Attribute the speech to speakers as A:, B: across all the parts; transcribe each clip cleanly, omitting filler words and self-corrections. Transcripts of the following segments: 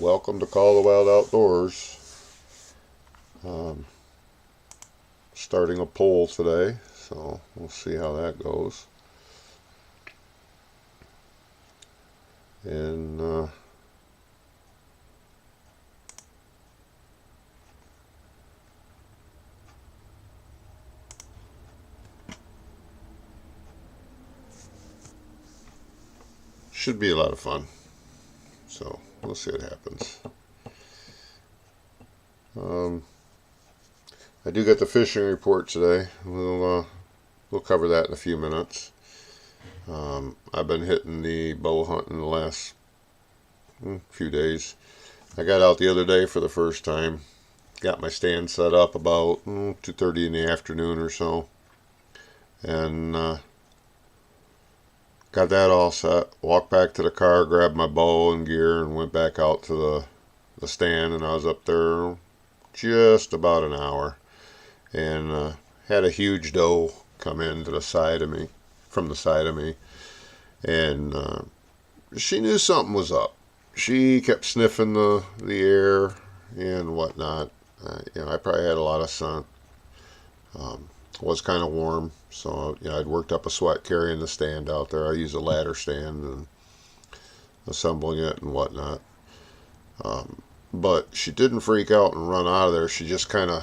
A: Welcome to Call the Wild Outdoors. Starting a poll today, so we'll see how that goes. And should be a lot of fun. So we'll see what happens. I do get the fishing report today. We'll cover that in a few minutes. I've been hitting the bow hunt in the last few days. I got out the other day for the first time. Got my stand set up about 2:30 in the afternoon or so, and got that all set. Walked back to the car, grabbed my bow and gear, and went back out to the stand. And I was up there just about an hour, and had a huge doe come in to the side of me, from the side of me, and she knew something was up. She kept sniffing the air and whatnot. I probably had a lot of scent. It was kind of warm, so I'd worked up a sweat carrying the stand out there. I used a ladder stand and assembling it and whatnot. But she didn't freak out and run out of there. She just kind of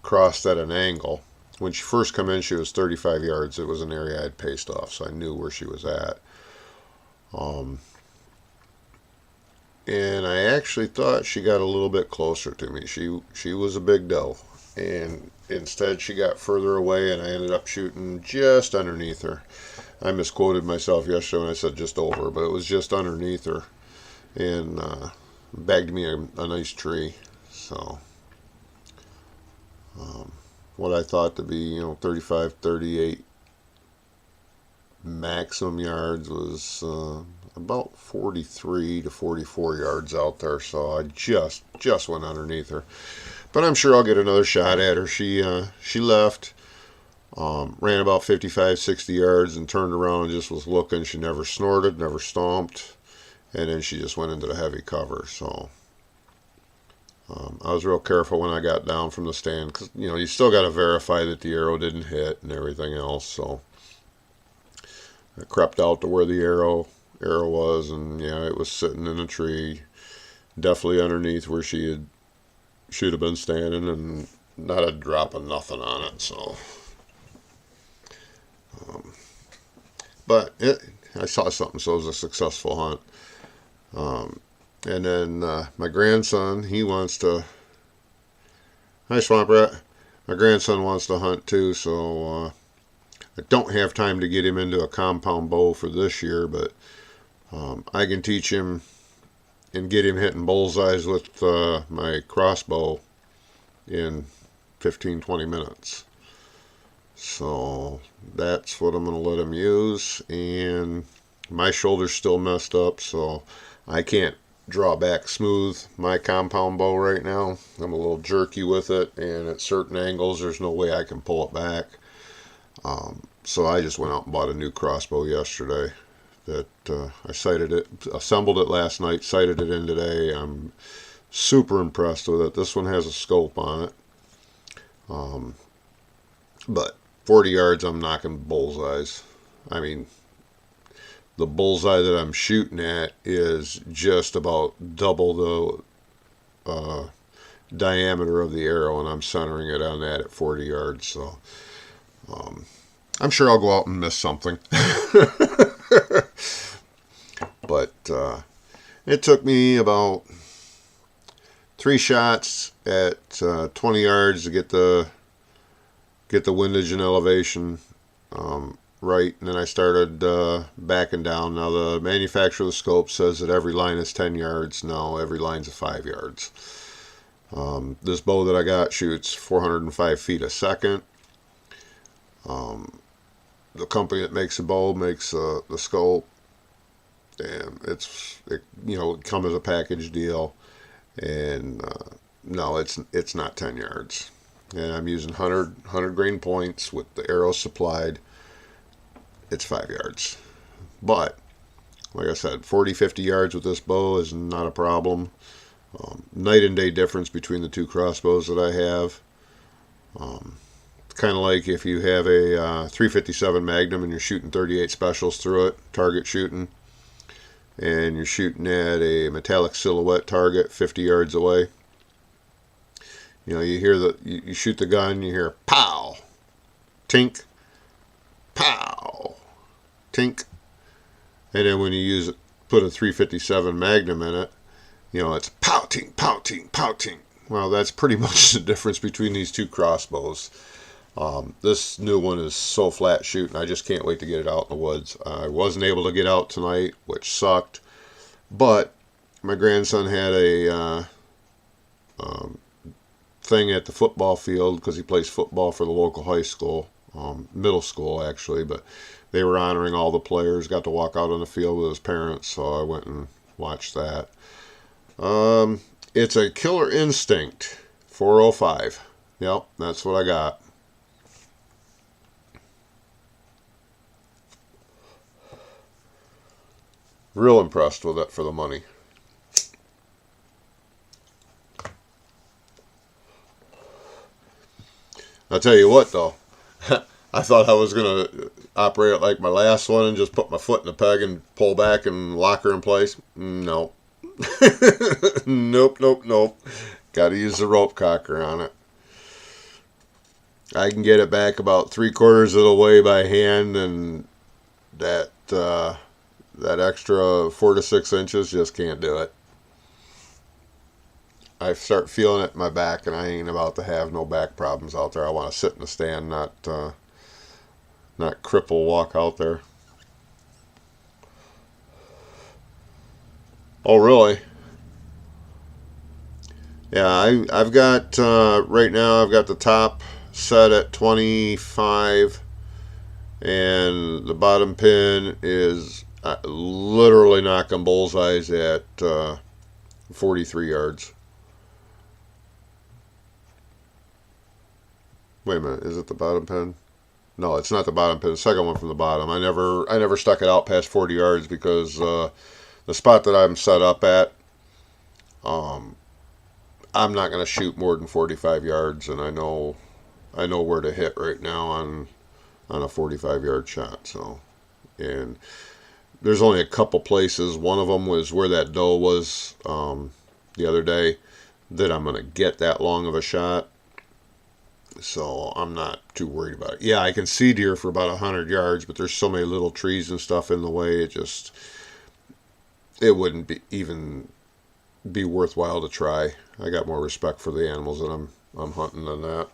A: crossed at an angle. When she first came in, she was 35 yards. It was an area I had paced off, so I knew where she was at. And I actually thought she got a little bit closer to me. She was a big doe, and instead she got further away, and I ended up shooting just underneath her. I misquoted myself yesterday when I said just over, but it was just underneath her, and bagged me a nice tree. So what I thought to be 35, 38 maximum yards was about 43 to 44 yards out there, so I just went underneath her. But I'm sure I'll get another shot at her. She left, ran about 55, 60 yards and turned around and just was looking. She never snorted, never stomped, and then she just went into the heavy cover. So I was real careful when I got down from the stand, because you still got to verify that the arrow didn't hit and everything else. So I crept out to where the arrow was, and it was sitting in a tree, definitely underneath where should have been standing, and not a drop of nothing on it. So but I saw something, so it was a successful hunt. And then my grandson, he wants to, hi Swamp Rat, my grandson wants to hunt too, so I don't have time to get him into a compound bow for this year, but I can teach him and get him hitting bullseyes with my crossbow in 15-20 minutes. So that's what I'm going to let him use. And my shoulder's still messed up, so I can't draw back smooth my compound bow right now. I'm a little jerky with it, and at certain angles there's no way I can pull it back. So I just went out and bought a new crossbow yesterday that I sighted it, assembled it last night, sighted it in today. I'm super impressed with it. This one has a scope on it. But 40 yards I'm knocking bullseyes. I mean, the bullseye that I'm shooting at is just about double the diameter of the arrow, and I'm centering it on that at 40 yards. So I'm sure I'll go out and miss something. But it took me about 3 shots at 20 yards to get the windage and elevation right, and then I started backing down. Now the manufacturer of the scope says that every line is 10 yards. No, every line's 5 yards. This bow that I got shoots 405 feet a second. The company that makes the bow makes the scope, and it come as a package deal. And no, it's not 10 yards. And I'm using 100 grain points with the arrows supplied. It's 5 yards. But like I said, 40, 50 yards with this bow is not a problem. Night and day difference between the two crossbows that I have. It's kind of like if you have a 357 Magnum and you're shooting 38 specials through it, target shooting, and you're shooting at a metallic silhouette target 50 yards away. You know, you hear you shoot the gun, you hear pow, tink, pow, tink, and then when you put a 357 Magnum in it, you know, it's pow, tink, pow, tink, pow, tink. Well, that's pretty much the difference between these two crossbows. This new one is so flat shooting, I just can't wait to get it out in the woods. I wasn't able to get out tonight, which sucked, but my grandson had a thing at the football field because he plays football for the local high school, middle school actually, but they were honoring all the players, got to walk out on the field with his parents, so I went and watched that. It's a Killer Instinct 405. Yep, that's what I got. Real impressed with it for the money. I'll tell you what though, I thought I was going to operate it like my last one and just put my foot in the peg and pull back and lock her in place. No. Nope, nope, nope. Got to use the rope cocker on it. I can get it back about 3/4 of the way by hand, and that extra 4 to 6 inches just can't do it. I start feeling it in my back, and I ain't about to have no back problems out there. I want to sit in the stand, not cripple walk out there. Oh, really? Yeah, I've got right now. I've got the top set at 25, and the bottom pin is literally knocking bullseyes at 43 yards. Wait a minute, is it the bottom pin? No, it's not the bottom pin. The second one from the bottom. I never stuck it out past 40 yards because the spot that I'm set up at, I'm not going to shoot more than 45 yards, and I know where to hit right now on a 45-yard shot. So, and there's only a couple places. One of them was where that doe was the other day that I'm going to get that long of a shot. So I'm not too worried about it. Yeah, I can see deer for about 100 yards, but there's so many little trees and stuff in the way, it wouldn't even be worthwhile to try. I got more respect for the animals that I'm hunting than that.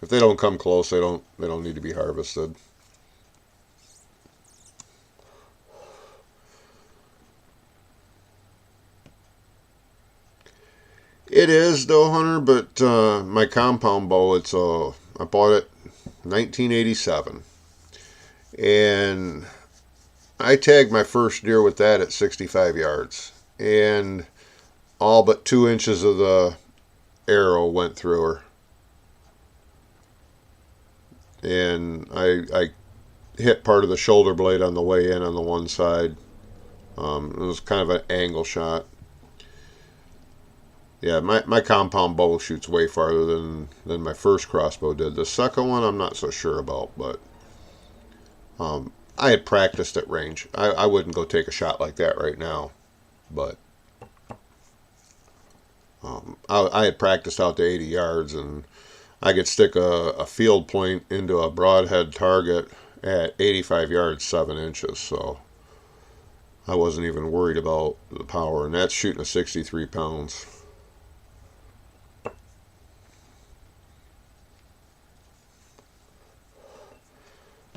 A: If they don't come close, they don't need to be harvested. It is doe hunter, but my compound bow, I bought it 1987, and I tagged my first deer with that at 65 yards, and all but 2 inches of the arrow went through her, and I hit part of the shoulder blade on the way in on the one side. It was kind of an angle shot. Yeah, my compound bow shoots way farther than my first crossbow did. The second one I'm not so sure about, but I had practiced at range. I wouldn't go take a shot like that right now, but I had practiced out to 80 yards, and I could stick a field point into a broadhead target at 85 yards, 7 inches, so I wasn't even worried about the power, and that's shooting a 63 pounds.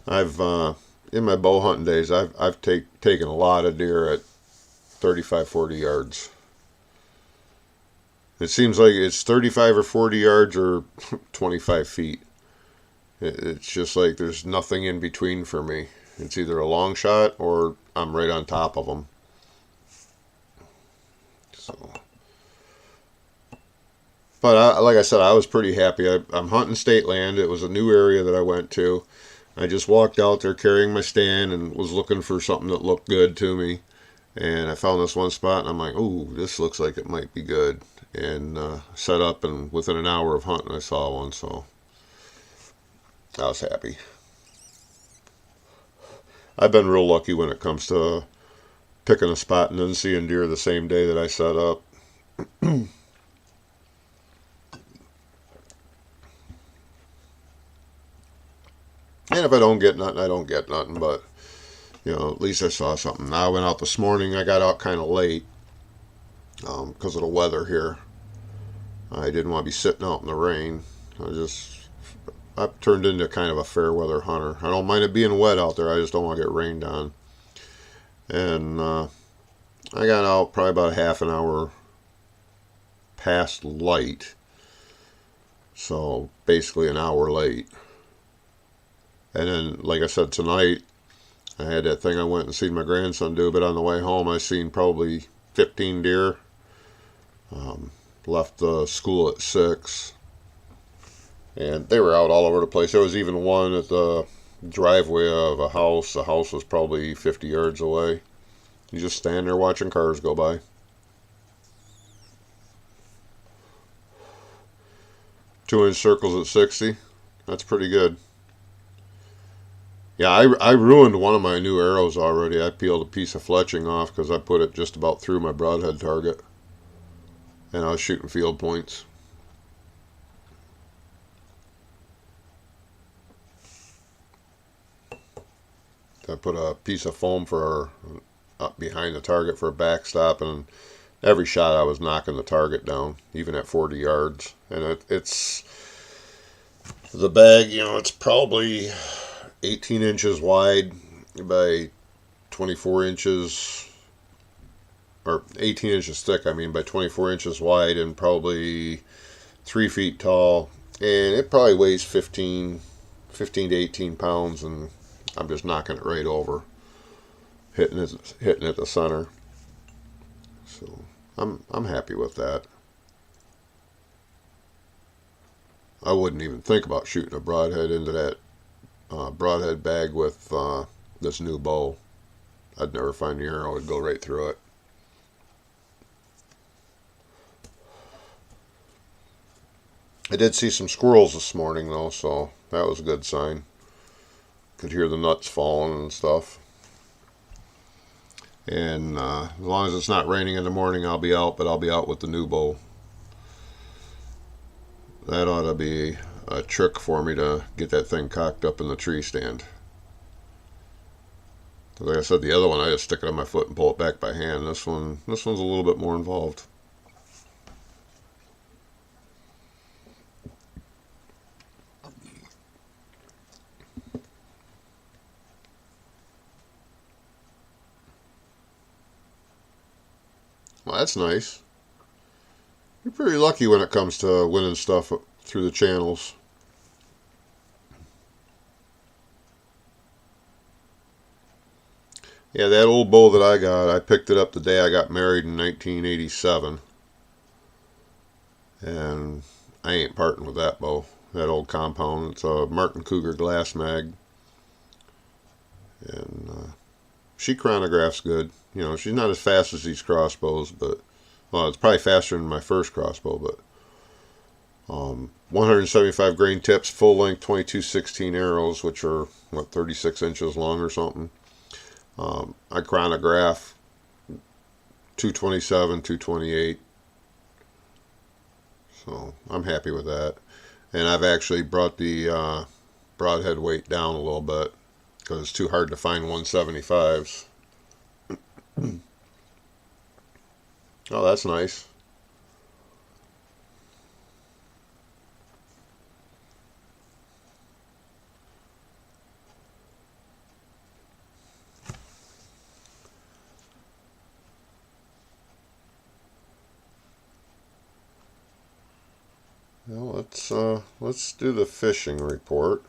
A: I've in my bow hunting days, I've taken a lot of deer at 35, 40 yards. It seems like it's 35 or 40 yards or 25 feet. It's just like there's nothing in between for me. It's either a long shot or I'm right on top of them. So, but like I said, I was pretty happy. I'm hunting state land. It was a new area that I went to. I just walked out there carrying my stand and was looking for something that looked good to me. And I found this one spot, and I'm like, "Ooh, this looks like it might be good." And set up, and within an hour of hunting, I saw one, so I was happy. I've been real lucky when it comes to picking a spot and then seeing deer the same day that I set up. And if I don't get nothing, I don't get nothing. But at least I saw something. Now I went out this morning. I got out kind of late because of the weather here. I didn't want to be sitting out in the rain. I've turned into kind of a fair weather hunter. I don't mind it being wet out there. I just don't want to get rained on. And I got out probably about a half an hour past light. So basically an hour late. And then, like I said, tonight I had that thing I went and seen my grandson do, but on the way home I seen probably 15 deer. Left the school at 6. And they were out all over the place. There was even one at the driveway of a house. The house was probably 50 yards away. You just stand there watching cars go by. Two-inch circles at 60. That's pretty good. Yeah, I ruined one of my new arrows already. I peeled a piece of fletching off because I put it just about through my broadhead target. And I was shooting field points. I put a piece of foam for up behind the target for a backstop, and every shot I was knocking the target down, even at 40 yards. And it's the bag, it's probably 18 inches wide by 24 inches, or 18 inches thick, by 24 inches wide, and probably 3 feet tall. And it probably weighs 15 to 18 pounds, and I'm just knocking it right over, hitting at the center. So I'm happy with that. I wouldn't even think about shooting a broadhead into that broadhead bag with this new bow. I'd never find the arrow. It'd go right through it. I did see some squirrels this morning though, so that was a good sign. Could hear the nuts falling and stuff. And as long as it's not raining in the morning, I'll be out, but I'll be out with the new bow. That ought to be a trick for me to get that thing cocked up in the tree stand. Like I said, the other one I just stick it on my foot and pull it back by hand. This one's a little bit more involved. Well, that's nice. You're pretty lucky when it comes to winning stuff through the channels. Yeah, that old bow that I picked it up the day I got married in 1987. And I ain't parting with that bow. That old compound. It's a Martin Cougar glass mag. And she chronographs good. She's not as fast as these crossbows, but it's probably faster than my first crossbow, but 175 grain tips, full length 2216 arrows, which are 36 inches long or something. I chronograph 227, 228. So I'm happy with that. And I've actually brought the broadhead weight down a little bit because it's too hard to find 175s. Oh, that's nice. Well, let's do the fishing report.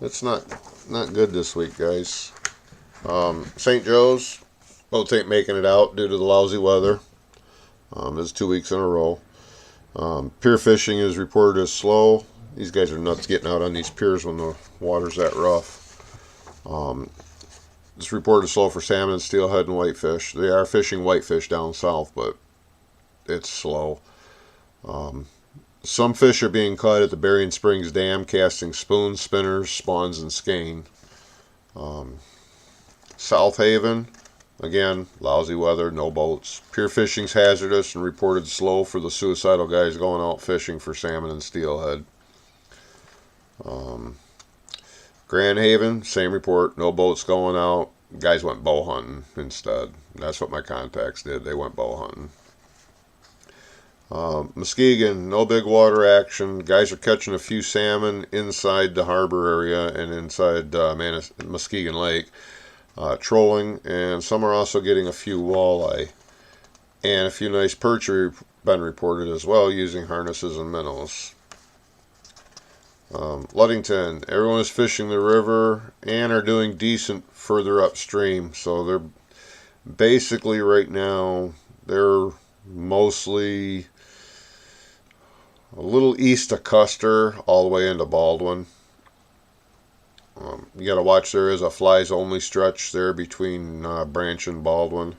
A: It's not good this week, guys. St. Joe's boats ain't making it out due to the lousy weather. This is 2 weeks in a row. Pier fishing is reported as slow. These guys are nuts getting out on these piers when the water's that rough. This report is slow for salmon, steelhead, and whitefish. They are fishing whitefish down south, but it's slow. Some fish are being caught at the Berrien Springs Dam, casting spoons, spinners, spawns, and skein. South Haven, again, lousy weather, no boats. Pier fishing's hazardous and reported slow for the suicidal guys going out fishing for salmon and steelhead. Grand Haven, same report, no boats going out. Guys went bow hunting instead. That's what my contacts did. They went bow hunting. Muskegon, no big water action. Guys are catching a few salmon inside the harbor area and inside Muskegon Lake, trolling, and some are also getting a few walleye. And a few nice perch have been reported as well using harnesses and minnows. Ludington, everyone is fishing the river and are doing decent further upstream. So they're basically right now, they're mostly a little east of Custer all the way into Baldwin. You got to watch, there is a flies only stretch there between Branch and Baldwin.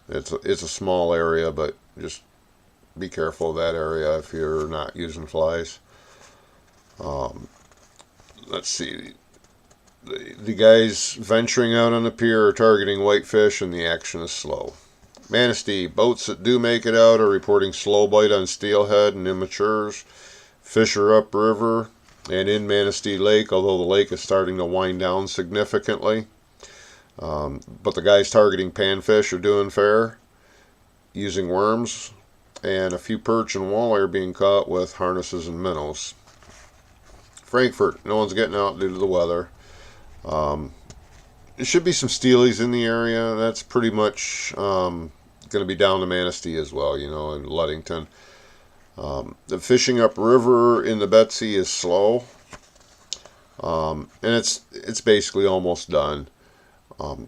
A: It's a small area, but just be careful of that area if you're not using flies. Let's see. The guys venturing out on the pier are targeting whitefish, and the action is slow. Manistee, boats that do make it out are reporting slow bite on steelhead and immatures. Fish are upriver and in Manistee Lake, although the lake is starting to wind down significantly. But the guys targeting panfish are doing fair, using worms, and a few perch and walleye are being caught with harnesses and minnows. Frankfort, no one's getting out due to the weather. There should be some steelies in the area. That's pretty much going to be down to Manistee as well, in Ludington. The fishing upriver in the Betsy is slow, and it's basically almost done.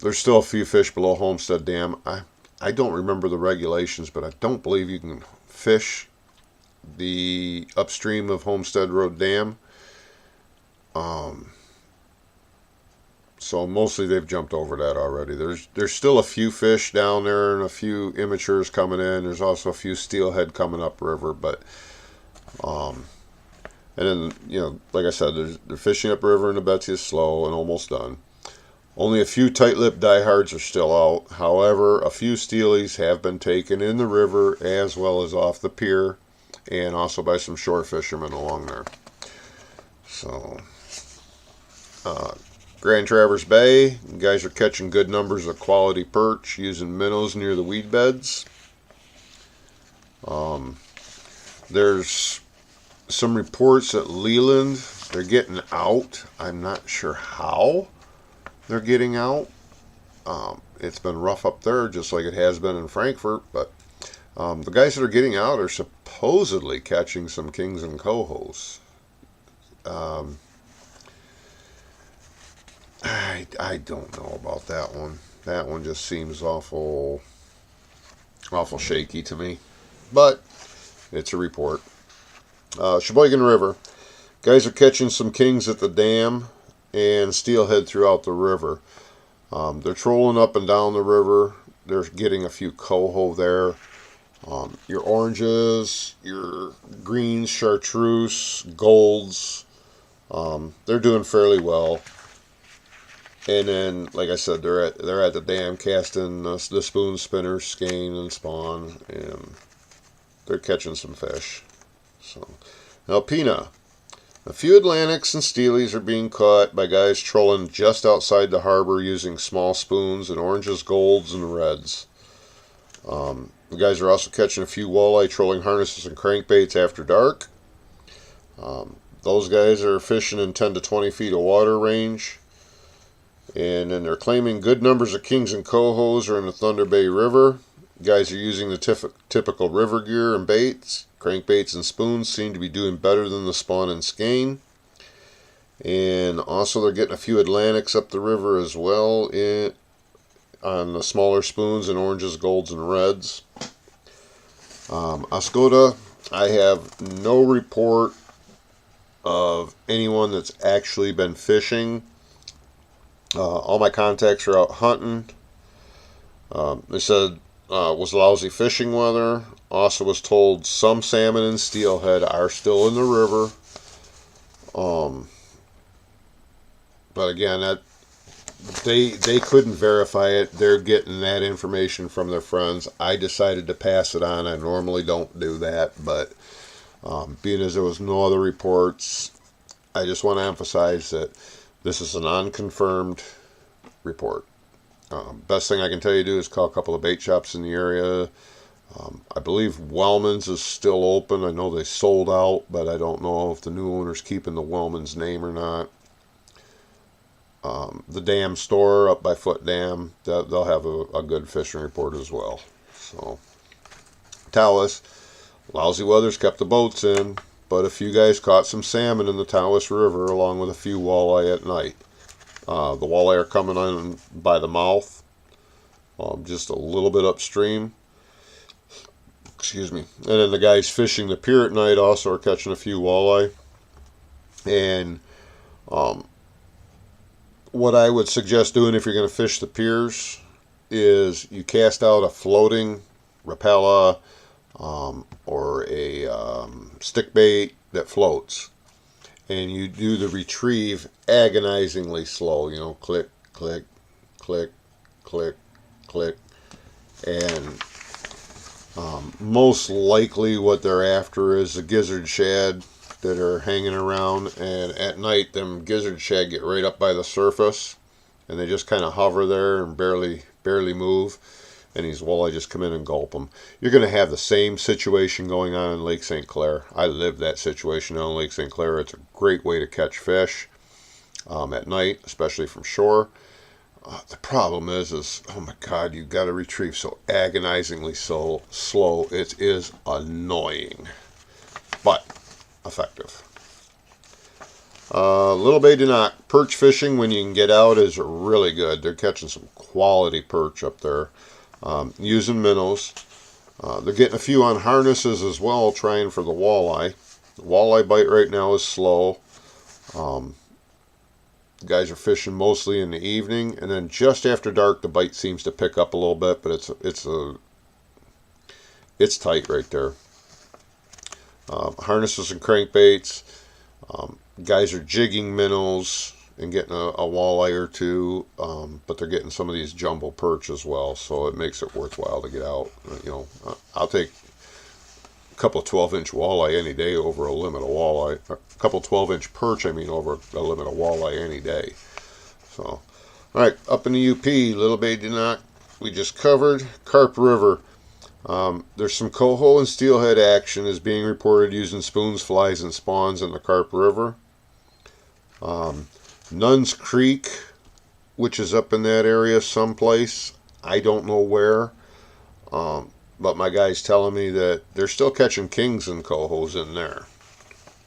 A: There's still a few fish below Homestead Dam. I don't remember the regulations, but I don't believe you can fish the upstream of Homestead Road Dam. So mostly they've jumped over that already. There's still a few fish down there and a few immatures coming in. There's also a few steelhead coming up river, but and then like I said, they're fishing up river, and the Betsy is slow and almost done. Only a few tight-lipped diehards are still out. However, a few steelies have been taken in the river as well as off the pier, and also by some shore fishermen along there. So, Grand Traverse Bay, guys are catching good numbers of quality perch using minnows near the weed beds. There's some reports at Leland. They're getting out. I'm not sure how they're getting out. It's been rough up there, just like it has been in Frankfort. But the guys that are getting out are supposedly catching some kings and cohos. I don't know about that one. That one just seems awful shaky to me. But it's a report. Sheboygan River. Guys are catching some kings at the dam and steelhead throughout the river. They're trolling up and down the river. They're getting a few coho there. Your oranges, your greens, chartreuse, golds, they're doing fairly well. And then, like I said, they're at the dam casting the spoon, spinner, skein, and spawn, and they're catching some fish. So, Alpena, a few Atlantics and Steelies are being caught by guys trolling just outside the harbor using small spoons and oranges, golds, and reds. The guys are also catching a few walleye trolling harnesses and crankbaits after dark. Those guys are fishing in 10 to 20 feet of water range. And then they're claiming good numbers of kings and cohos are in the Thunder Bay River. Guys are using the typical river gear and baits. Crankbaits and spoons seem to be doing better than the spawn and skein. And also they're getting a few Atlantics up the river as well on the smaller spoons and oranges, golds, and reds. Oscoda, I have no report of anyone that's actually been fishing All my contacts are out hunting. They said was lousy fishing weather. Also was told some salmon and steelhead are still in the river. Um, but again, that they couldn't verify it. They're getting that information from their friends. I decided to pass it on. I normally don't do that, but being as there was no other reports, I just want to emphasize that this is an unconfirmed report. Best thing I can tell you to do is call a couple of bait shops in the area. I believe Wellman's is still open. I know they sold out, but I don't know if the new owner's keeping the Wellman's name or not. The dam store up by Foot Dam, they'll have a good fishing report as well. So, Tawas, lousy weather's kept the boats in, but a few guys caught some salmon in the Tawas River along with a few walleye at night. The walleye are coming in by the mouth, just a little bit upstream. Excuse me. And then the guys fishing the pier at night also are catching a few walleye. And what I would suggest doing if you're going to fish the piers is you cast out a floating Rapala or a stick bait that floats. And you do the retrieve agonizingly slow, you know, click, click, click, click, click. And most likely what they're after is a gizzard shad that are hanging around, and at night them gizzard shad get right up by the surface and they just kind of hover there and barely move, and these walleye just come in and gulp them. You're going to have the same situation going on in Lake St. Clair. I lived that situation on Lake St. Clair. It's a great way to catch fish at night, especially from shore. The problem is, oh my God, you've got to retrieve so agonizingly so slow. It is annoying, but effective. Little Bay Dinock perch fishing when you can get out is really good. They're catching some quality perch up there using minnows. They're getting a few on harnesses as well, trying for the walleye. The walleye bite right now is slow. The guys are fishing mostly in the evening, and then just after dark the bite seems to pick up a little bit, but it's tight right there. Harnesses and crankbaits. Guys are jigging minnows and getting a walleye or two, but they're getting some of these jumbo perch as well, so it makes it worthwhile to get out. You know, I'll take a couple of 12-inch walleye any day over a limit of walleye. A couple 12-inch perch, I mean, over a limit of walleye any day. So, all right, up in the UP, Little Bay Dinock, we just covered. Carp River. There's some coho and steelhead action is being reported using spoons, flies, and spawns in the Carp River. Nuns Creek, which is up in that area someplace. I don't know where. But my guy's telling me that they're still catching kings and cohos in there.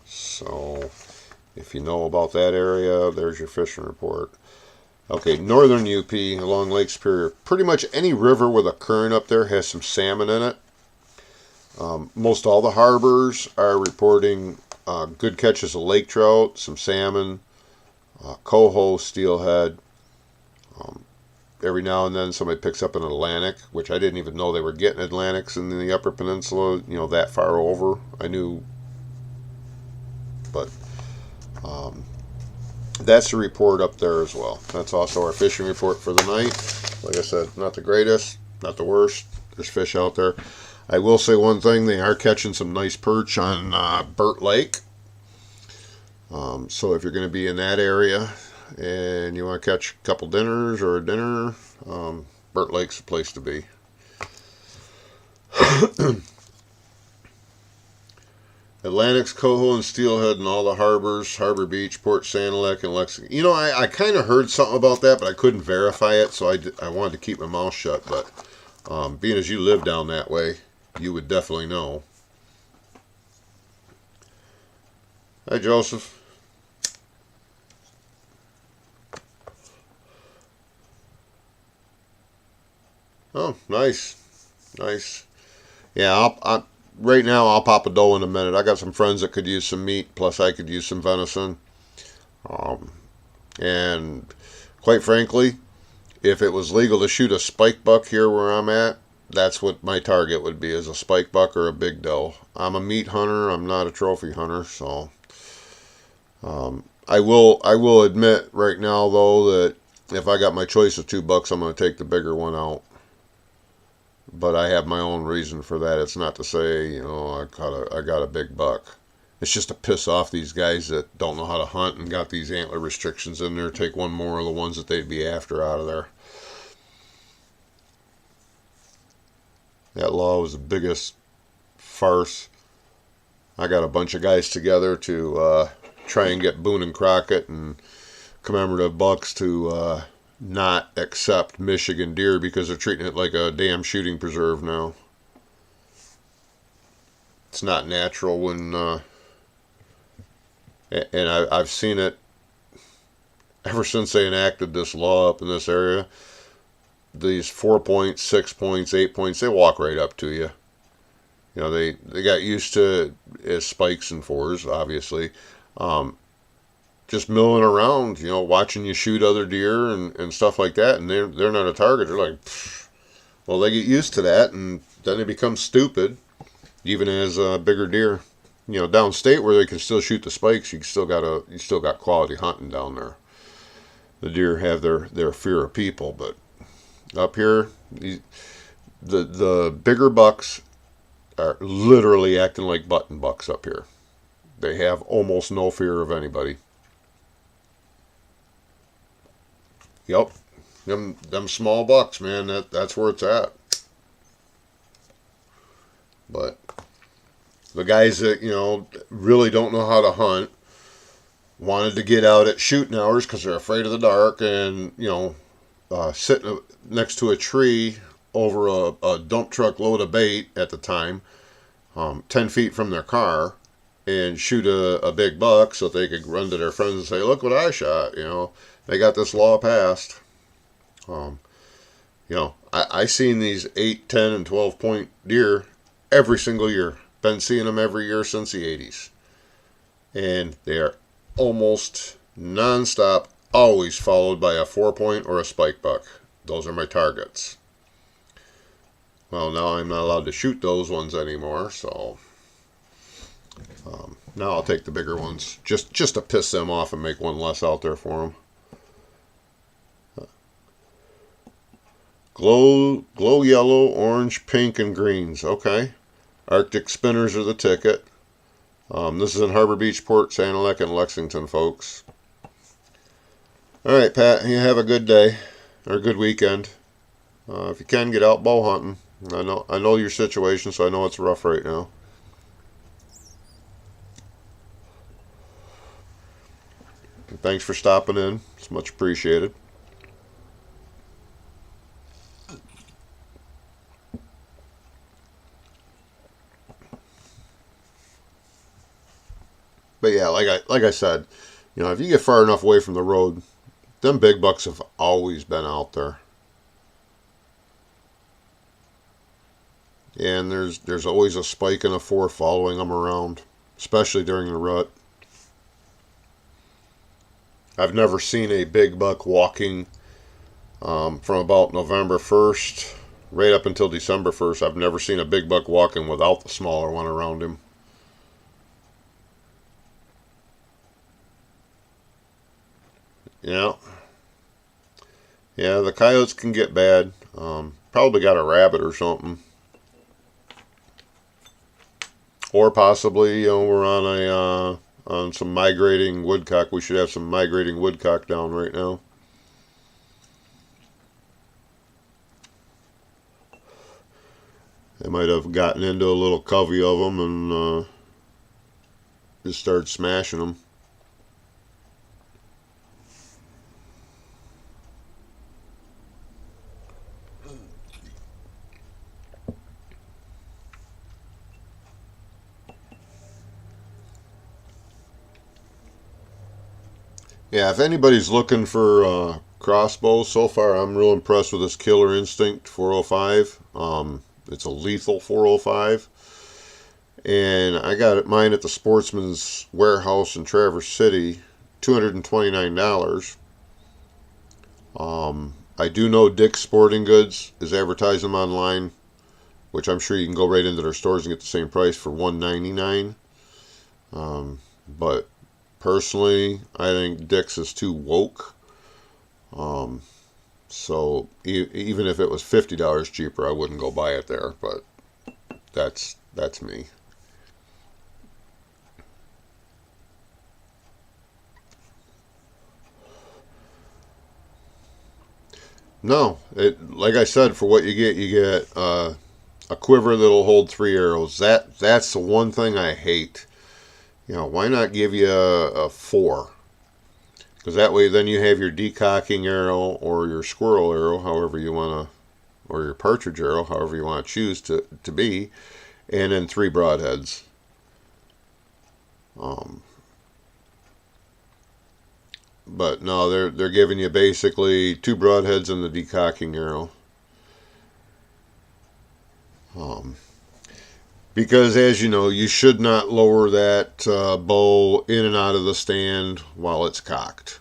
A: So, if you know about that area, there's your fishing report. Okay, northern UP along Lake Superior. Pretty much any river with a current up there has some salmon in it. Most all the harbors are reporting good catches of lake trout, some salmon, coho, steelhead. Every now and then somebody picks up an Atlantic, which I didn't even know they were getting Atlantics in the Upper Peninsula, you know, that far over. I knew, but that's the report up there as well. That's also our fishing report for the night. Like I said, not the greatest, not the worst. There's fish out there. I will say one thing, they are catching some nice perch on Burt Lake. So if you're going to be in that area and you want to catch a couple dinners or a dinner, Burt Lake's the place to be. Atlantic's, coho, and steelhead in all the harbors, Harbor Beach, Port Sanilac, and Lexington. You know, I kind of heard something about that, but I couldn't verify it, so I wanted to keep my mouth shut. But being as you live down that way, you would definitely know. Hi, Joseph. Oh, nice. Nice. Yeah, right now I'll pop a doe in a minute. I got some friends that could use some meat, plus I could use some venison. And Quite frankly, if it was legal to shoot a spike buck here where I'm at, that's what my target would be, is a spike buck or a big doe. I'm a meat hunter. I'm not a trophy hunter, so I will admit right now though that if I got my choice of two bucks, I'm going to take the bigger one out. But I have my own reason for that. It's not to say, I got a big buck. It's just to piss off these guys that don't know how to hunt and got these antler restrictions in there. Take one more of the ones that they'd be after out of there. That law was the biggest farce. I got a bunch of guys together to try and get Boone and Crockett and commemorative bucks to not accept Michigan deer because they're treating it like a damn shooting preserve now. It's not natural when, and I've seen it ever since they enacted this law up in this area. These 4 points, 6 points, 8 points, they walk right up to you. They got used to as spikes and fours, obviously. Just milling around, watching you shoot other deer and stuff like that, and they're not a target. They're like, pfft. Well, they get used to that, and then they become stupid, even as bigger deer. Downstate where they can still shoot the spikes, you still got quality hunting down there. The deer have their fear of people, but up here, the bigger bucks are literally acting like button bucks up here. They have almost no fear of anybody. Yep, them small bucks, man. That's where it's at. But the guys that really don't know how to hunt wanted to get out at shooting hours because they're afraid of the dark, and sitting next to a tree over a dump truck load of bait at the time, 10 feet from their car, and shoot a big buck so they could run to their friends and say, "Look what I shot." They got this law passed. I seen these 8, 10, and 12 point deer every single year. Been seeing them every year since the 80s. And they are almost nonstop, always followed by a 4 point or a spike buck. Those are my targets. Well, now I'm not allowed to shoot those ones anymore, so now I'll take the bigger ones just to piss them off and make one less out there for them. Glow yellow, orange, pink, and greens. Okay. Arctic spinners are the ticket. This is in Harbor Beach, Port Sanilac, and Lexington, folks. All right, Pat, you have a good day or a good weekend. If you can, get out bow hunting. I know your situation, so I know it's rough right now. And thanks for stopping in. It's much appreciated. But yeah, like I said, if you get far enough away from the road, them big bucks have always been out there. And there's always a spike and a 4 following them around, especially during the rut. I've never seen a big buck walking from about November 1st right up until December 1st. I've never seen a big buck walking without the smaller one around him. Yeah. Yeah, the coyotes can get bad. Probably got a rabbit or something. Or possibly, we're on some migrating woodcock. We should have some migrating woodcock down right now. They might have gotten into a little covey of them and just started smashing them. Yeah, if anybody's looking for crossbows, so far I'm real impressed with this Killer Instinct 405. It's a lethal 405. And I got mine at the Sportsman's Warehouse in Traverse City, $229. I do know Dick's Sporting Goods is advertising them online, which I'm sure you can go right into their stores and get the same price for $1.99. But personally, I think Dick's is too woke. Um, so even if it was $50 cheaper, I wouldn't go buy it there. But that's me. No, it like I said, for what you get a quiver that'll hold 3 arrows. That's the one thing I hate. Why not give you a four? Because that way, then you have your decocking arrow or your squirrel arrow, however you want to, or your partridge arrow, however you want to choose to be, and then three broadheads. Um, but no, they're giving you basically two broadheads and the decocking arrow. Um, because as you know, you should not lower that bow in and out of the stand while it's cocked.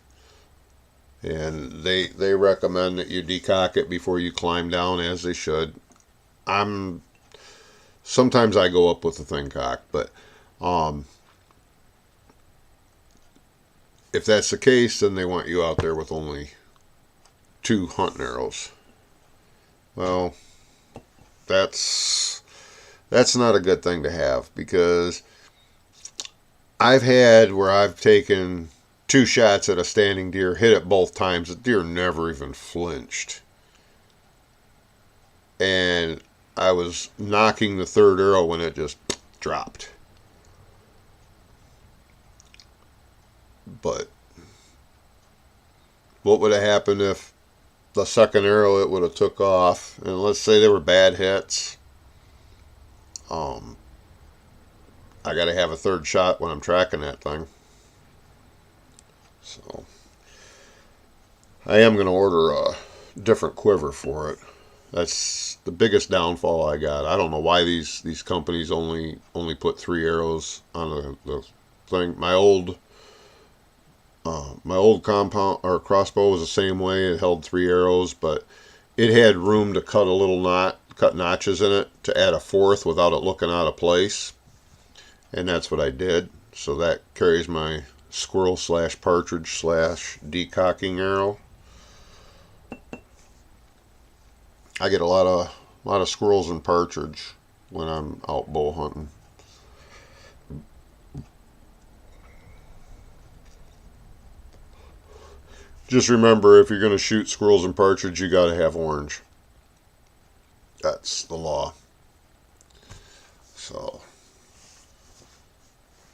A: And they recommend that you decock it before you climb down, as they should. I'm Sometimes I go up with the thing cocked, but um, if that's the case, then they want you out there with only two hunting arrows. Well, that's that's not a good thing to have, because I've had where I've taken two shots at a standing deer, hit it both times, the deer never even flinched. And I was knocking the third arrow when it just dropped. But what would have happened if the second arrow it would have took off, and let's say they were bad hits? Um, I got to have a third shot when I'm tracking that thing. So I am going to order a different quiver for it. That's the biggest downfall I got. I don't know why these companies only put 3 arrows on the thing. My old compound or crossbow was the same way. It held 3 arrows, but it had room to cut notches in it to add a fourth without it looking out of place, and that's what I did. So that carries my squirrel slash partridge slash decocking arrow. I get a lot of squirrels and partridge when I'm out bow hunting. Just remember, if you're going to shoot squirrels and partridge, you got to have orange. That's the law. So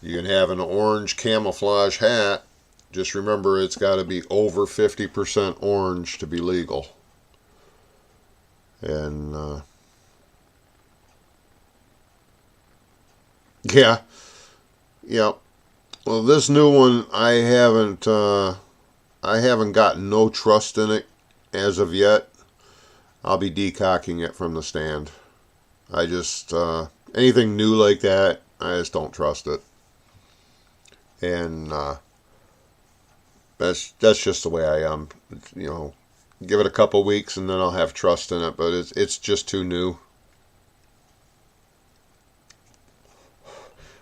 A: you can have an orange camouflage hat. Just remember, it's got to be over 50% orange to be legal. And yeah, yeah. Well, this new one, I haven't gotten no trust in it as of yet. I'll be decocking it from the stand. I just anything new like that, I just don't trust it. And that's just the way I am. You know, give it a couple weeks and then I'll have trust in it. But it's just too new.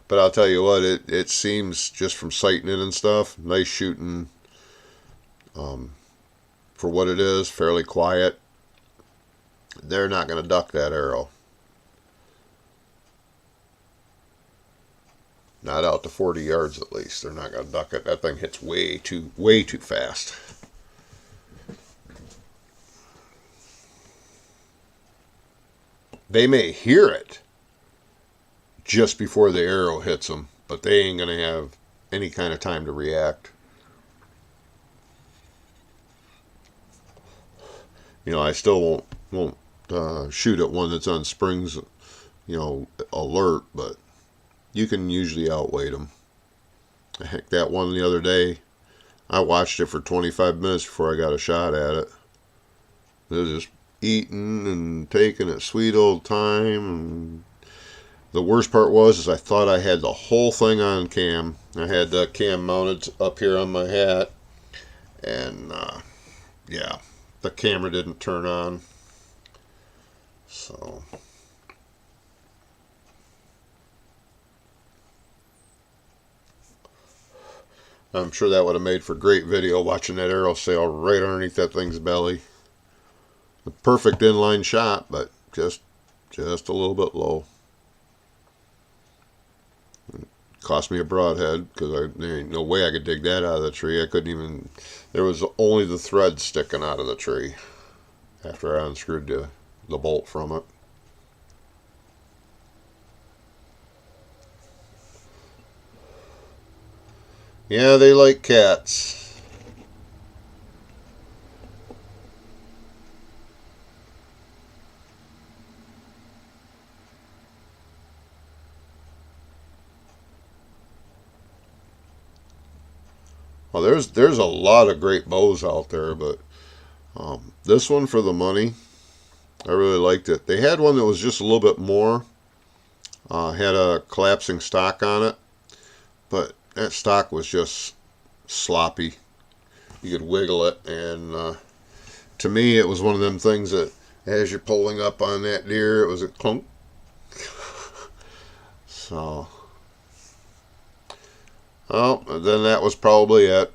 A: But I'll tell you what, it seems, just from sighting it and stuff, nice shooting. Um, for what it is, fairly quiet. They're not going to duck that arrow. Not out to 40 yards at least. They're not going to duck it. That thing hits way too fast. They may hear it just before the arrow hits them, but they ain't going to have any kind of time to react. I still won't shoot at one that's on springs, alert, but you can usually outweight them. Heck, that one the other day, I watched it for 25 minutes before I got a shot at it. It was just eating and taking its sweet old time. And the worst part is I thought I had the whole thing on cam. I had the cam mounted up here on my hat, and yeah, the camera didn't turn on. So I'm sure that would have made for great video, watching that arrow sail right underneath that thing's belly. The perfect inline shot, but just a little bit low. Cost me a broadhead because there ain't no way I could dig that out of the tree. I couldn't even. There was only the thread sticking out of the tree after I unscrewed the bolt from it. Yeah, they like cats. Well, there's a lot of great bows out there, but this one for the money, I really liked it. They had one that was just a little bit more, had a collapsing stock on it, but that stock was just sloppy. You could wiggle it, and to me, it was one of them things that as you're pulling up on that deer, it was a clunk. So, oh, then that was probably it,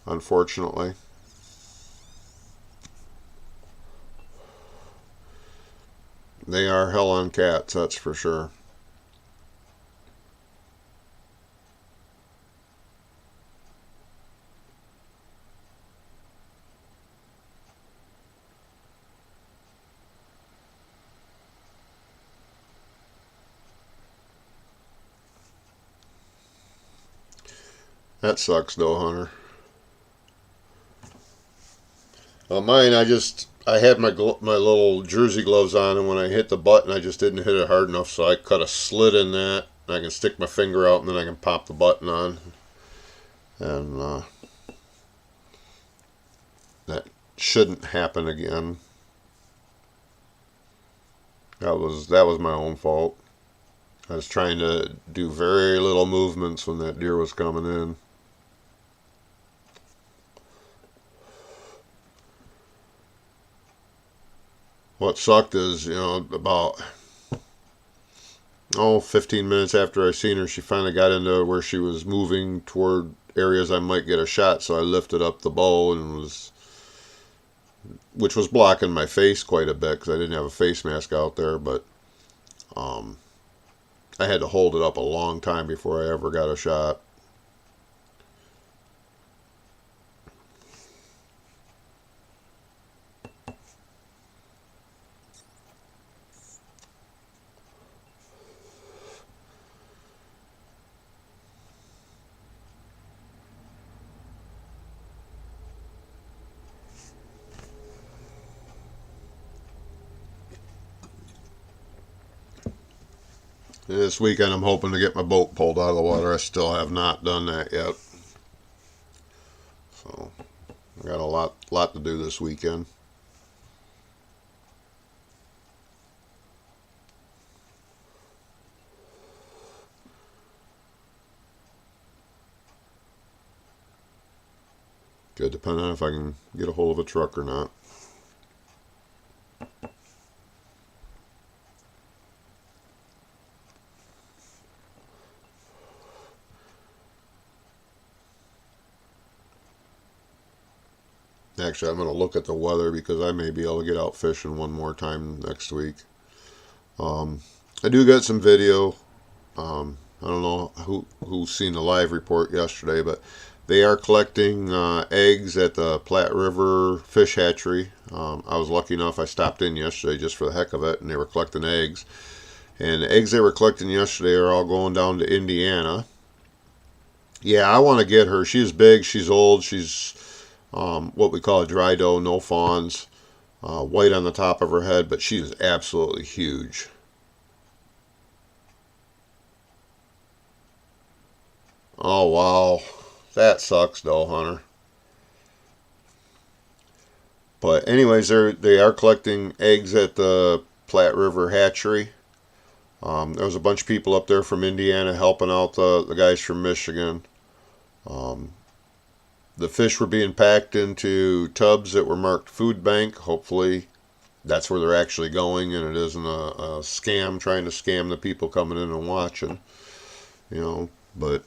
A: unfortunately. They are hell on cats, that's for sure. That sucks though, Hunter. Well, mine, I had my little jersey gloves on, and when I hit the button, I just didn't hit it hard enough, so I cut a slit in that. I can stick my finger out, and then I can pop the button on, and that shouldn't happen again. That was my own fault. I was trying to do very little movements when that deer was coming in. What sucked is, about 15 minutes after I seen her, she finally got into where she was moving toward areas I might get a shot, so I lifted up the bow which was blocking my face quite a bit because I didn't have a face mask out there, but um, I had to hold it up a long time before I ever got a shot. This weekend I'm hoping to get my boat pulled out of the water. I still have not done that yet. So I got a lot to do this weekend. Good, depending on if I can get a hold of a truck or not. Actually, I'm going to look at the weather because I may be able to get out fishing one more time next week. I do get some video. I don't know who's seen the live report yesterday, but they are collecting eggs at the Platte River Fish Hatchery. I was lucky enough, I stopped in yesterday just for the heck of it, and they were collecting eggs. And the eggs they were collecting yesterday are all going down to Indiana. Yeah, I want to get her. She's big, she's old, she's what we call a dry doe, no fawns, white on the top of her head, but she is absolutely huge. Oh, wow. That sucks, though, Hunter. But anyways, they are collecting eggs at the Platte River Hatchery. There was a bunch of people up there from Indiana helping out the guys from Michigan. Um, The fish were being packed into tubs that were marked food bank. Hopefully that's where they're actually going, and it isn't a scam trying to scam the people coming in and watching, you know. But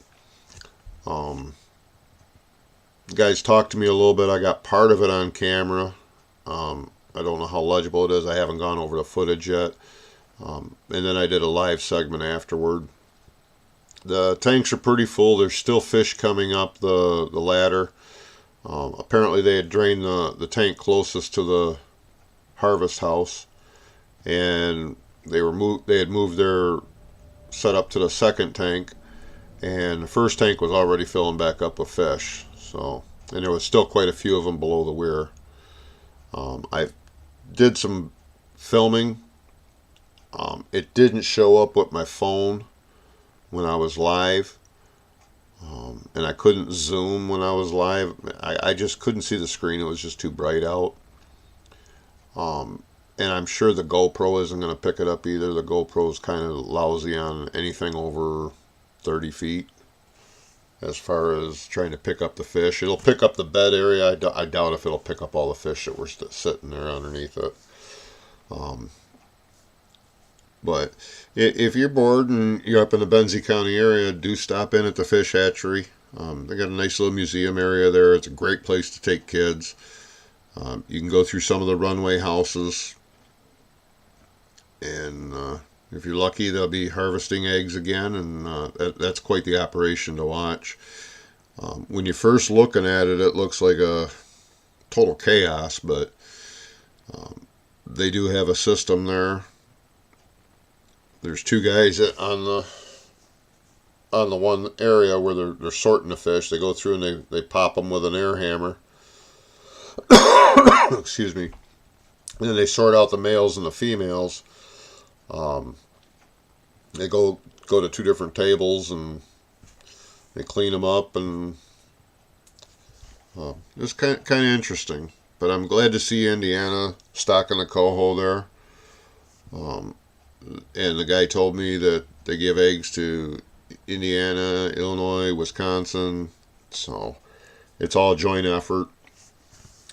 A: guys talked to me a little bit. I got part of it on camera. I don't know how legible it is. I haven't gone over the footage yet. And then I did a live segment afterward. The tanks are pretty full. There's still fish coming up the ladder. Apparently they had drained the tank closest to the harvest house, and they had moved their setup to the second tank, and the first tank was already filling back up with fish. So, and there was still quite a few of them below the weir. I did some filming. It didn't show up with my phone when I was live, and I couldn't zoom when I was live. I just couldn't see the screen. It was just too bright out. And I'm sure the GoPro isn't going to pick it up either. The GoPro is kind of lousy on anything over 30 feet as far as trying to pick up the fish. It'll pick up the bed area. I doubt if it'll pick up all the fish that were sitting there underneath it. But if you're bored and you're up in the Benzie County area, do stop in at the fish hatchery. They got a nice little museum area there. It's a great place to take kids. You can go through some of the runway houses, and if you're lucky, they'll be harvesting eggs again, and that's quite the operation to watch. When you're first looking at it, it looks like a total chaos, but they do have a system there. There's two guys on the one area where they're sorting the fish. They go through and they pop them with an air hammer. Excuse me. And then they sort out the males and the females. They go to two different tables and they clean them up, and it's kind of interesting. But I'm glad to see Indiana stocking the coho there. And the guy told me that they give eggs to Indiana, Illinois, Wisconsin. So it's all a joint effort.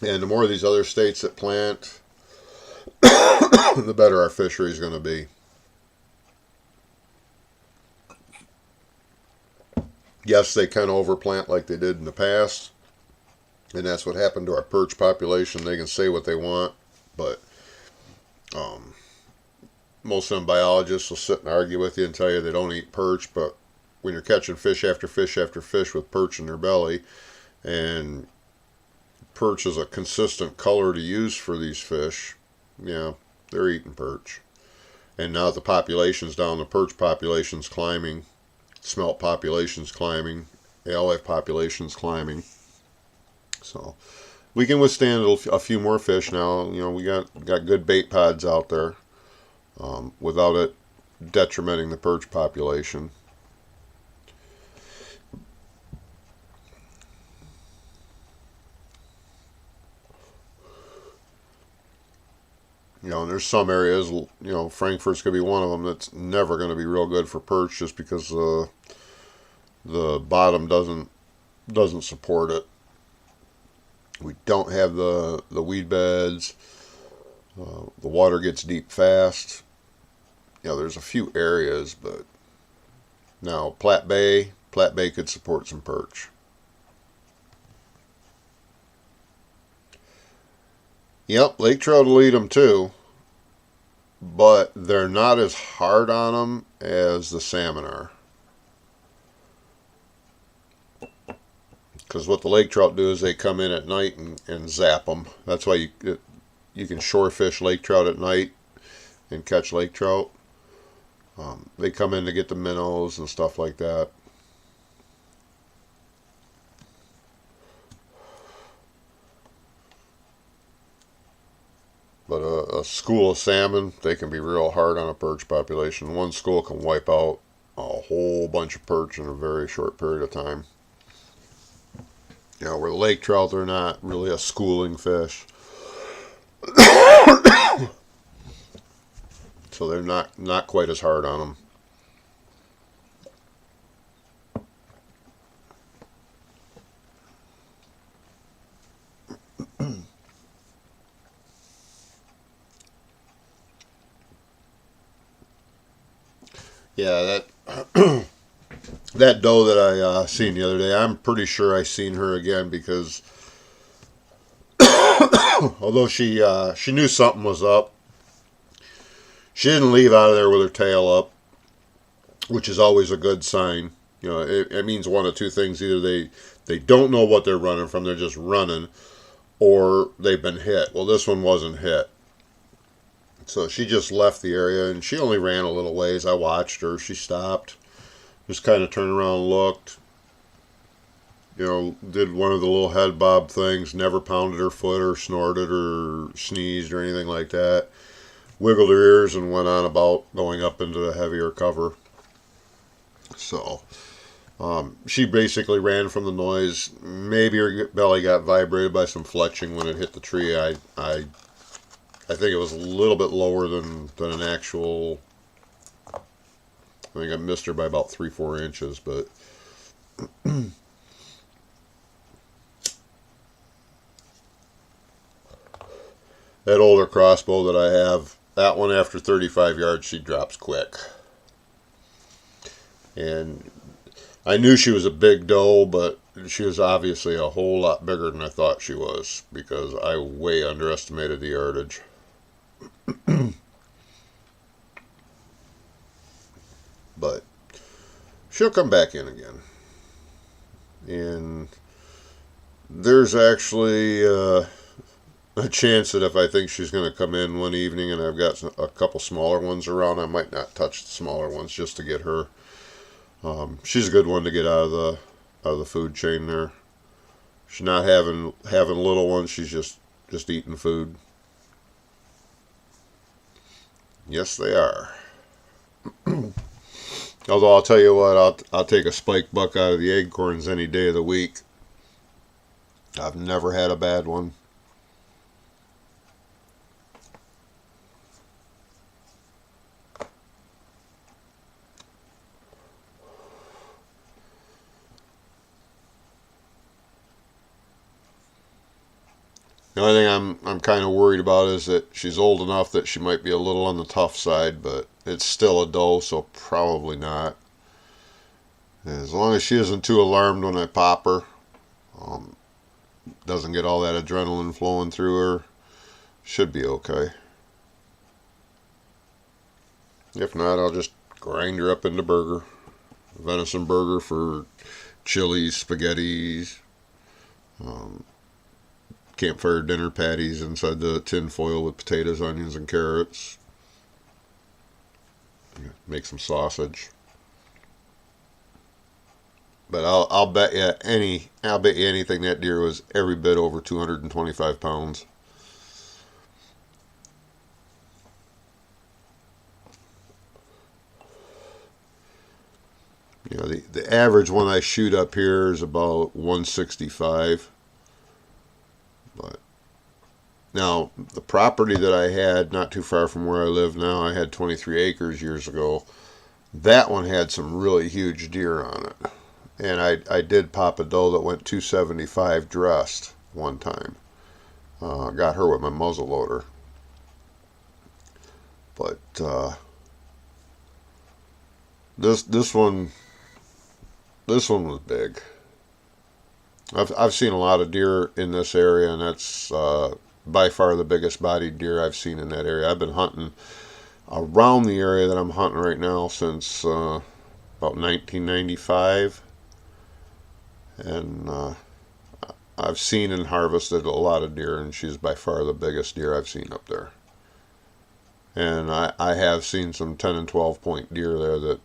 A: And the more of these other states that plant, the better our fishery is going to be. Yes, they kind of overplant like they did in the past, and that's what happened to our perch population. They can say what they want, but most of them biologists will sit and argue with you and tell you they don't eat perch, but when you're catching fish after fish after fish with perch in their belly, and perch is a consistent color to use for these fish, yeah, they're eating perch. And now that the population's down, the perch population's climbing, smelt population's climbing, alewife population's climbing. So we can withstand a few more fish now. You know, we got good bait pods out there, without it detrimenting the perch population. You know, and there's some areas, you know, Frankfurt's going to be one of them that's never going to be real good for perch just because the bottom doesn't support it. We don't have the weed beds. The water gets deep fast. You know, there's a few areas, but now Platte Bay could support some perch. Yep, lake trout will eat them too, but they're not as hard on them as the salmon are. Because what the lake trout do is they come in at night and zap them. That's why you can shore fish lake trout at night and catch lake trout. They come in to get the minnows and stuff like that. But a school of salmon, they can be real hard on a perch population. One school can wipe out a whole bunch of perch in a very short period of time. You know, where the lake trout, they're not really a schooling fish. So they're not quite as hard on them. Yeah, that that doe that I seen the other day, I'm pretty sure I seen her again because although she knew something was up, she didn't leave out of there with her tail up, which is always a good sign. You know, it means one of two things: either they don't know what they're running from, they're just running, or they've been hit. Well, this one wasn't hit. So she just left the area and she only ran a little ways. I watched her. She stopped, just kind of turned around and looked. You know, did one of the little head bob things, never pounded her foot or snorted or sneezed or anything like that. Wiggled her ears and went on about going up into the heavier cover. So she basically ran from the noise. Maybe her belly got vibrated by some fletching when it hit the tree. I think it was a little bit lower than an actual. I think I missed her by about 3-4 inches, but that older crossbow that I have, that one after 35 yards she drops quick. And I knew she was a big doe, but she was obviously a whole lot bigger than I thought she was because I way underestimated the yardage. But she'll come back in again. And there's actually a chance that if I think she's going to come in one evening and I've got a couple smaller ones around, I might not touch the smaller ones just to get her. She's a good one to get out of the food chain there. She's not having little ones. She's just eating food. Yes, they are. Although I'll tell you what, I'll take a spike buck out of the acorns any day of the week. I've never had a bad one. The only thing I'm kind of worried about is that she's old enough that she might be a little on the tough side, but it's still a doe, so probably not. As long as she isn't too alarmed when I pop her, um, doesn't get all that adrenaline flowing through her, should be okay. If not, I'll just grind her up into burger. Venison burger for chilies, spaghettis, um, campfire dinner patties inside the tin foil with potatoes, onions, and carrots. Make some sausage. But I'll bet you anything that deer was every bit over 225 pounds. You know, the average one I shoot up here is about 165. But now the property that I had not too far from where I live now, I had 23 acres years ago. That one had some really huge deer on it. And I did pop a doe that went 275 dressed one time. Got her with my muzzle loader. But this one was big. I've seen a lot of deer in this area, and that's by far the biggest bodied deer I've seen in that area. I've been hunting around the area that I'm hunting right now since about 1995, and I've seen and harvested a lot of deer, and she's by far the biggest deer I've seen up there. And I have seen some 10 and 12 point deer there that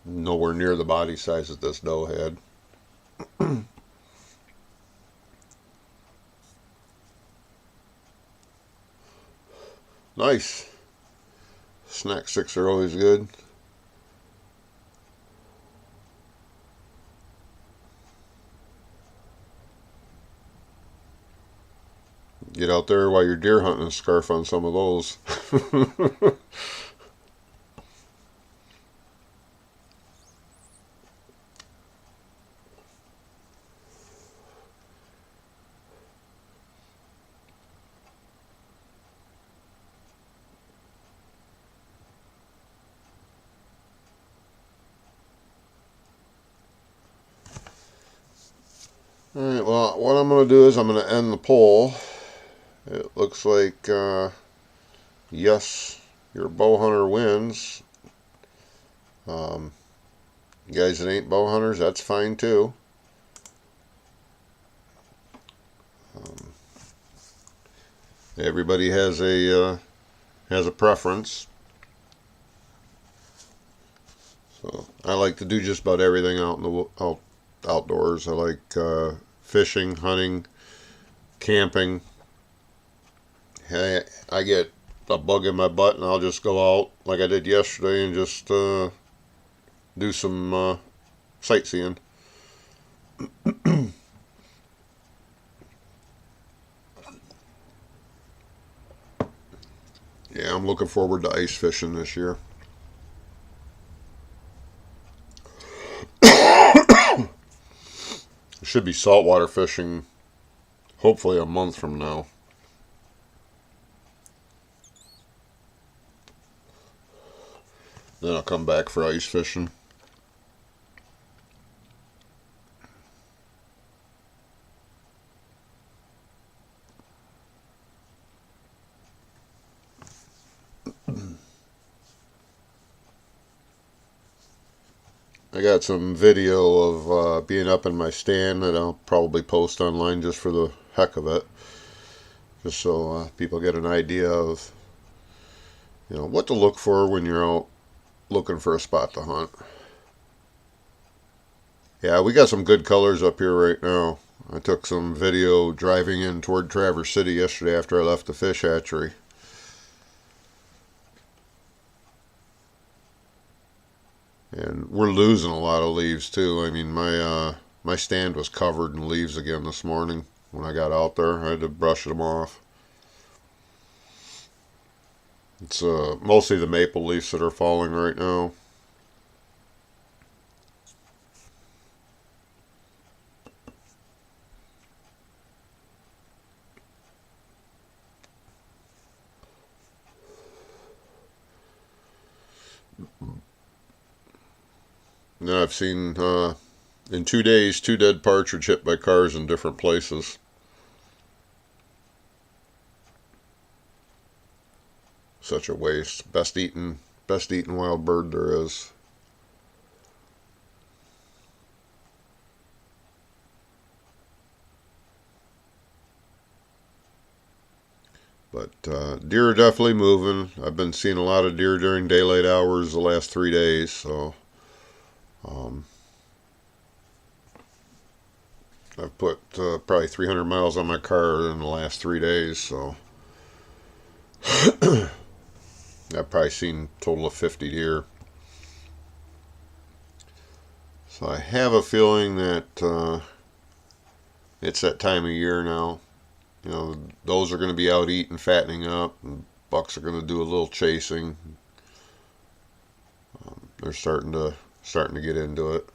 A: nowhere near the body size that this doe had. Nice. Snack sticks are always good. Get out there while you're deer hunting and scarf on some of those. Alright, well, what I'm going to do is I'm going to end the poll. It looks like, yes, your bow hunter wins. You guys that ain't bow hunters, that's fine too. Everybody has a preference. So I like to do just about everything out in the outdoors. I like fishing, hunting, camping. I get a bug in my butt and I'll just go out like I did yesterday and just do some sightseeing. Yeah, I'm looking forward to ice fishing this year. Should be saltwater fishing hopefully a month from now. Then I'll come back for ice fishing. I got some video of being up in my stand that I'll probably post online just for the heck of it. Just so people get an idea of, what to look for when you're out looking for a spot to hunt. Yeah, we got some good colors up here right now. I took some video driving in toward Traverse City yesterday after I left the fish hatchery. And we're losing a lot of leaves too. I mean, my stand was covered in leaves again this morning when I got out there. I had to brush them off. It's mostly the maple leaves that are falling right now. And then I've seen in 2 days 2 dead partridge hit by cars in different places. Such a waste. Best eaten wild bird there is. But deer are definitely moving. I've been seeing a lot of deer during daylight hours the last 3 days, so I've put probably 300 miles on my car in the last 3 days, so I've probably seen a total of 50 deer. So I have a feeling that it's that time of year now. Those are going to be out eating, fattening up, and bucks are going to do a little chasing. They're starting to get into it.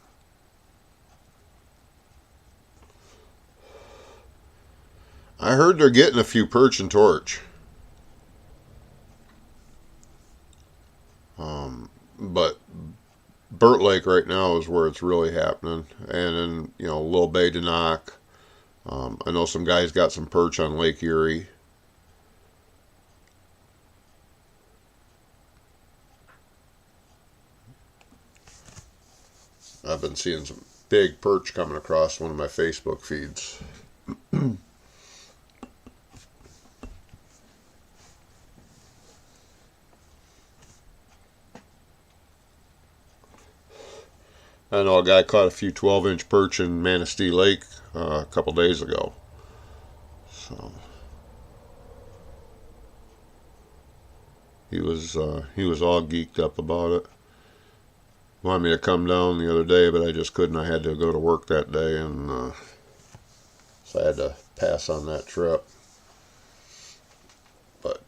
A: I heard they're getting a few perch and torch. But Burt Lake right now is where it's really happening. And then, Little Bay de Noc. I know some guys got some perch on Lake Erie. I've been seeing some big perch coming across one of my Facebook feeds. I know a guy caught a few 12-inch perch in Manistee Lake a couple days ago. So he was all geeked up about it. Wanted me to come down the other day, but I just couldn't. I had to go to work that day, and so I had to pass on that trip. But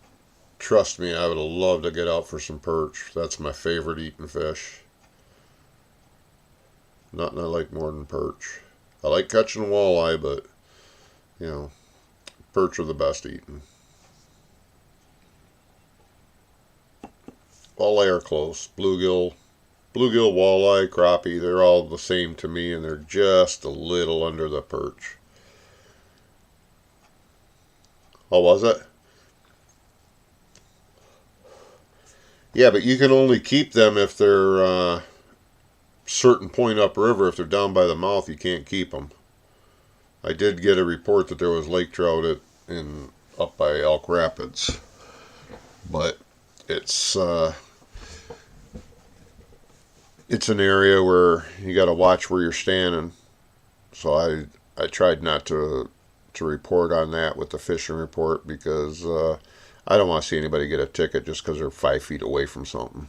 A: trust me, I would have loved to get out for some perch. That's my favorite eating fish. Nothing I like more than perch. I like catching walleye, but perch are the best eating. Walleye are close. Bluegill, walleye, crappie, they're all the same to me, and they're just a little under the perch. Oh, was it? Yeah, but you can only keep them if they're certain point upriver. If they're down by the mouth, you can't keep them. I did get a report that there was lake trout in up by Elk Rapids, but it's it's an area where you got to watch where you're standing. So I tried not to report on that with the fishing report because I don't want to see anybody get a ticket just because they're 5 feet away from something.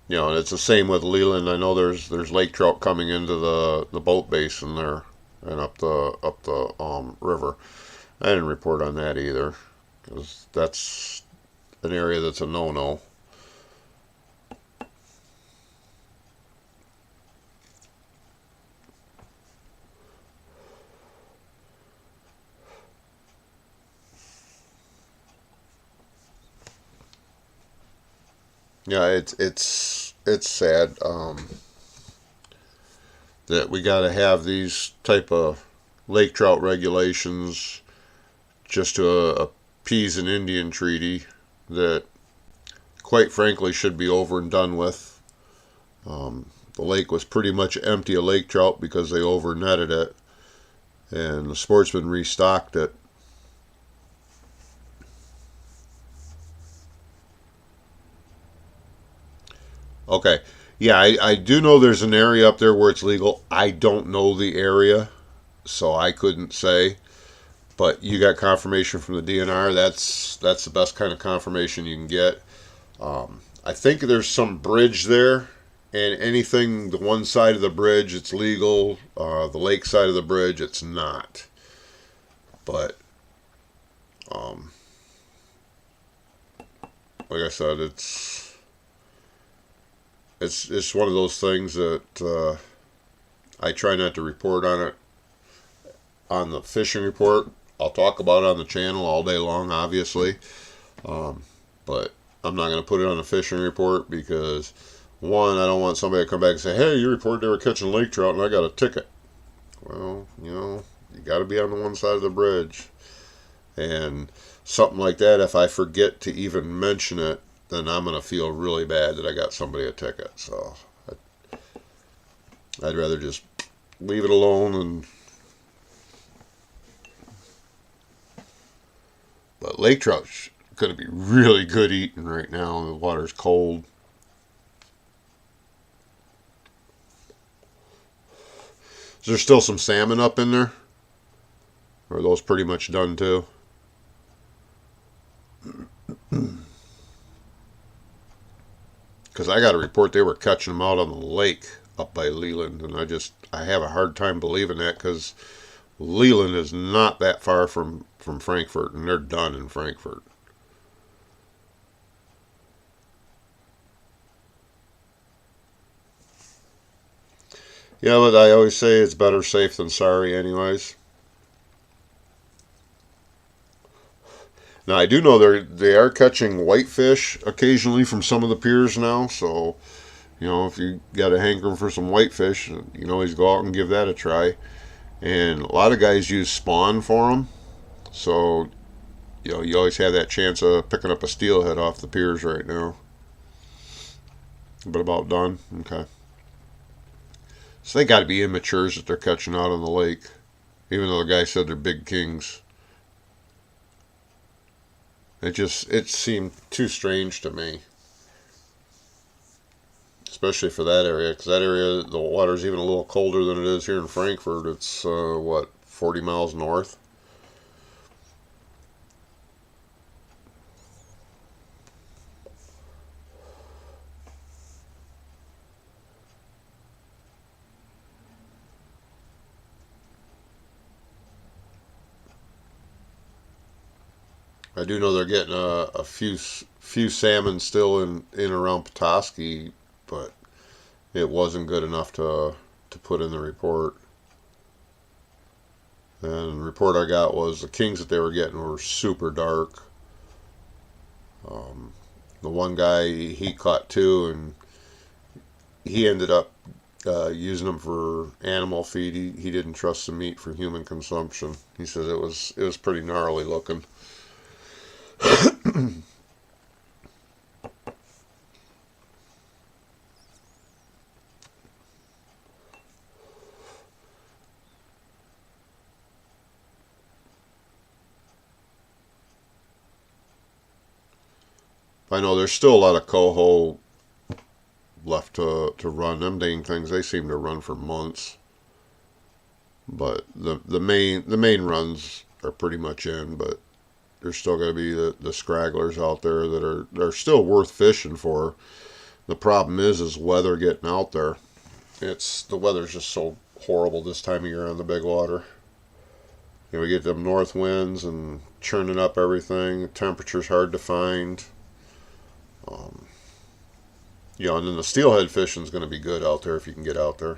A: You know, and it's the same with Leland. I know there's lake trout coming into the boat basin there and up the river. I didn't report on that either because that's an area that's a no-no. Yeah, it's sad that we got to have these type of lake trout regulations just to appease an Indian treaty that, quite frankly, should be over and done with. The lake was pretty much empty of lake trout because they over netted it, and the sportsmen restocked it. Okay, yeah, I do know there's an area up there where it's legal. I don't know the area, so I couldn't say. But you got confirmation from the DNR. That's the best kind of confirmation you can get. I think there's some bridge there, and anything the one side of the bridge it's legal. The lake side of the bridge it's not. But um, like I said, it's one of those things that I try not to report on it on the fishing report. I'll talk about it on the channel all day long, obviously, but I'm not going to put it on the fishing report because, one, I don't want somebody to come back and say, hey, you reported they were catching lake trout and I got a ticket. Well, you got to be on the one side of the bridge. And something like that, if I forget to even mention it, then I'm going to feel really bad that I got somebody a ticket. So I'd rather just leave it alone. But lake trout's going to be really good eating right now. The water's cold. Is there still some salmon up in there? Or are those pretty much done too? Because I got a report they were catching them out on the lake up by Leland, and I have a hard time believing that because Leland is not that far from Frankfort, and they're done in Frankfort. Yeah, but I always say it's better safe than sorry, anyways. Now I do know they are catching whitefish occasionally from some of the piers now, so if you got a hankering for some whitefish, you can always go out and give that a try. And a lot of guys use spawn for them, so you always have that chance of picking up a steelhead off the piers right now. But about done, okay. So they got to be immatures that they're catching out on the lake, even though the guy said they're big kings. It seemed too strange to me, especially for that area, because that area the water's even a little colder than it is here in Frankfort. It's 40 miles north. I do know they're getting a few salmon still in around Petoskey, but it wasn't good enough to put in the report. And the report I got was the kings that they were getting were super dark. The one guy he caught two, and he ended up using them for animal feed. He didn't trust the meat for human consumption. He said it was pretty gnarly looking. I know there's still a lot of coho left to run. Them dang things, they seem to run for months. But the main runs are pretty much in, but there's still going to be the scragglers out there that are still worth fishing for. The problem is weather getting out there. The weather's just so horrible this time of year on the big water. We get them north winds and churning up everything. The temperature's hard to find. Um, and then the steelhead fishing is going to be good out there if you can get out there.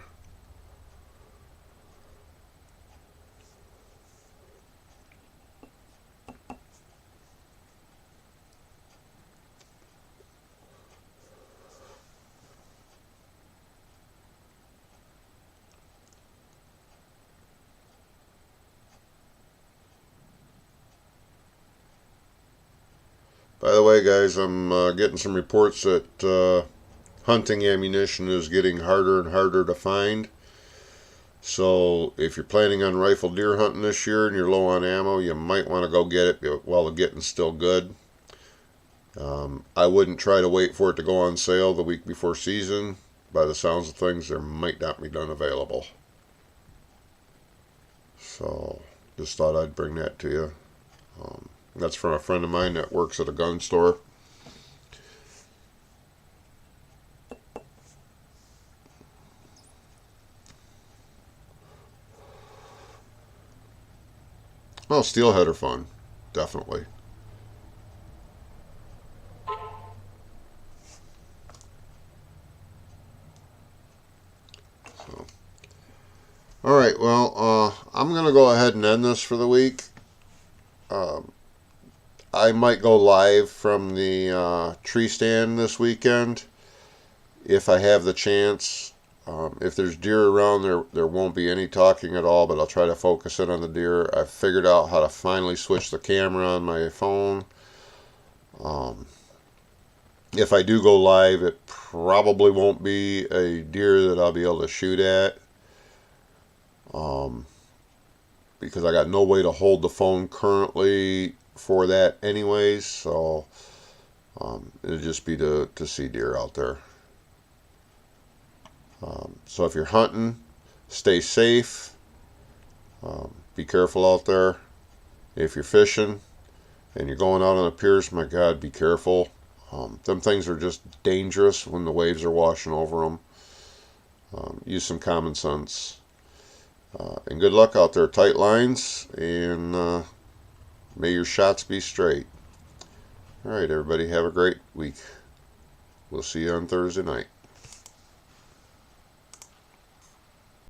A: By the way, guys, I'm getting some reports that hunting ammunition is getting harder and harder to find. So if you're planning on rifle deer hunting this year and you're low on ammo, you might want to go get it while the getting's still good. I wouldn't try to wait for it to go on sale the week before season. By the sounds of things, there might not be none available. So just thought I'd bring that to you. That's from a friend of mine that works at a gun store. Well, steelhead are fun, definitely. So, all right. Well, I'm gonna go ahead and end this for the week. Um, I might go live from the tree stand this weekend if I have the chance. If there's deer around, there won't be any talking at all, but I'll try to focus in on the deer. I've figured out how to finally switch the camera on my phone. Um, if I do go live, it probably won't be a deer that I'll be able to shoot at, um, because I got no way to hold the phone currently for that anyways, so it'll just be to see deer out there. So if you're hunting, stay safe. Be careful out there. If you're fishing and you're going out on the piers, my God, be careful. Them things are just dangerous when the waves are washing over them. Use some common sense. And good luck out there. Tight lines, and may your shots be straight. All right, everybody, have a great week. We'll see you on Thursday night.